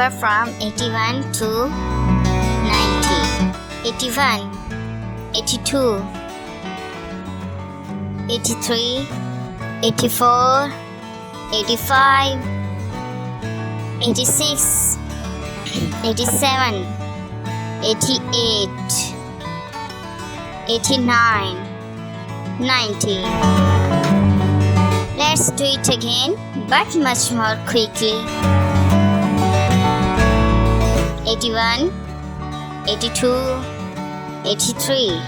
number from 81 to 90. 81, 82, 83, 84, 85, 86, 87, 88, 89, 90. Let's do it again, but much more quickly. 81, 82, 83,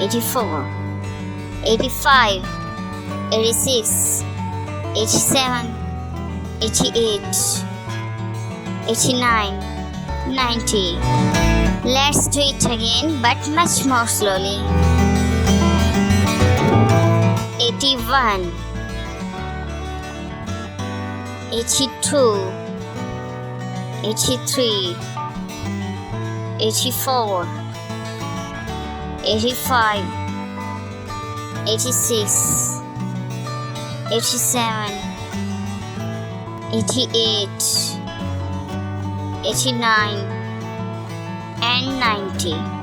84, 85, 86, 87, 88, 89, 90. Let's do it again, but much more slowly. 81, 82, 83, 84, 85, 86, 87, 88, 89, and 90.